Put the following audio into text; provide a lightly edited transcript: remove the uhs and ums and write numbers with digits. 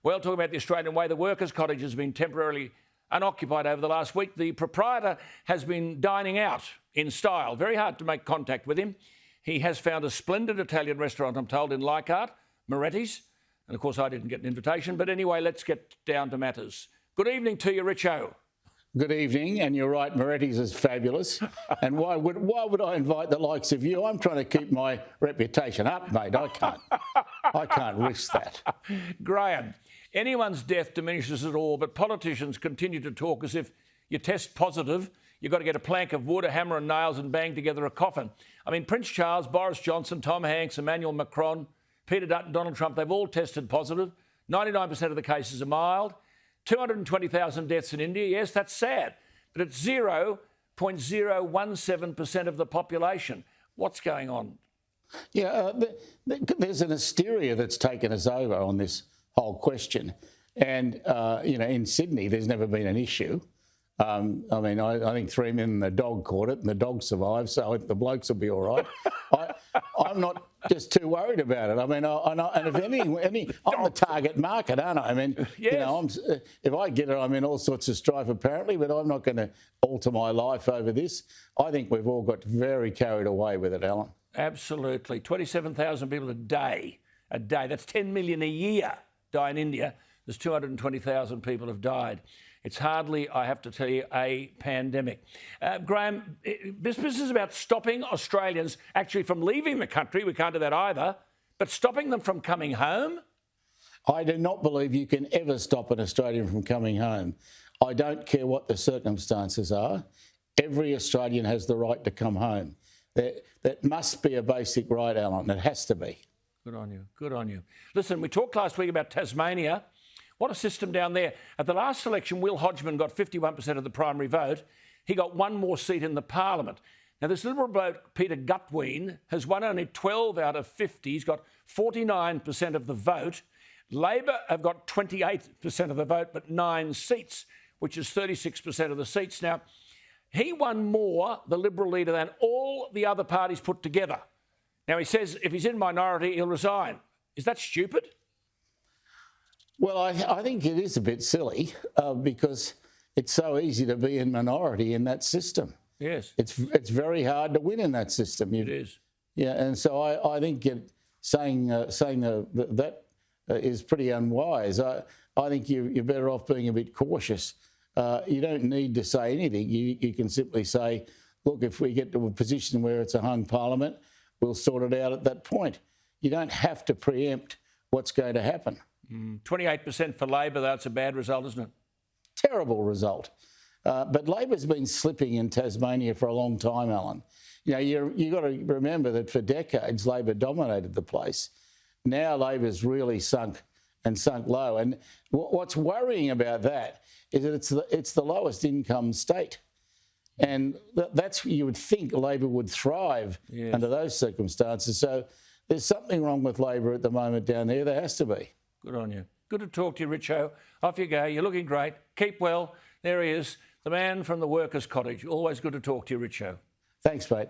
Well, talking about the Australian way, the workers' cottage has been temporarily unoccupied over the last week. The proprietor has been dining out in style. Very hard to make contact with him. He has found a splendid Italian restaurant, I'm told, in Leichhardt, Moretti's. And of course, I didn't get an invitation. But anyway, let's get down to matters. Good evening to you, Richo. Good evening, and you're right, Moretti's is fabulous. And why would I invite the likes of you? I'm trying to keep my reputation up, mate. I can't risk that. Graham, anyone's death diminishes it all, but politicians continue to talk as if you test positive, you've got to get a plank of wood, a hammer and nails and bang together a coffin. I mean, Prince Charles, Boris Johnson, Tom Hanks, Emmanuel Macron, Peter Dutton, Donald Trump, they've all tested positive. 99% of the cases are mild. 220,000 deaths in India. Yes, that's sad, but it's 0.017% of the population. What's going on? Yeah, there's an hysteria that's taken us over on this whole question. And, in Sydney, there's never been an issue. I think 3 men and the dog caught it and the dog survived, so the blokes will be all right. I'm not just too worried about it. I mean, and if I'm the target market, aren't I? I mean, yes. If I get it, I'm in all sorts of strife apparently, but I'm not going to alter my life over this. I think we've all got very carried away with it, Alan. Absolutely. 27,000 people a day. That's 10 million a year die in India. There's 220,000 people have died. It's hardly, I have to tell you, a pandemic. Graham, this is about stopping Australians actually from leaving the country. We can't do that either. But stopping them from coming home? I do not believe you can ever stop an Australian from coming home. I don't care what the circumstances are. Every Australian has the right to come home. That must be a basic right, Alan. It has to be. Good on you. Good on you. Listen, we talked last week about Tasmania. What a system down there. At the last election, Will Hodgman got 51% of the primary vote. He got one more seat in the parliament. Now, this Liberal bloke, Peter Gutwein, has won only 12 out of 50. He's got 49% of the vote. Labor have got 28% of the vote, but 9 seats, which is 36% of the seats. Now, he won more, the Liberal leader, than all the other parties put together. Now, he says if he's in minority, he'll resign. Is that stupid? Well, I think it is a bit silly because it's so easy to be in minority in that system. Yes. It's very hard to win in that system. It is. Yeah, and so I think saying that is pretty unwise. I think you're better off being a bit cautious. You don't need to say anything. You can simply say, look, if we get to a position where it's a hung parliament, we'll sort it out at that point. You don't have to preempt what's going to happen. 28% for Labor, that's a bad result, isn't it? Terrible result. But Labor's been slipping in Tasmania for a long time, Alan. You've got to remember that for decades, Labor dominated the place. Now Labor's really sunk low. And what's worrying about that is that it's the lowest income state. And that's you would think Labor would thrive under those circumstances. So there's something wrong with Labor at the moment down there. There has to be. Good on you. Good to talk to you, Richo. Off you go. You're looking great. Keep well. There he is, the man from the workers' cottage. Always good to talk to you, Richo. Thanks, mate.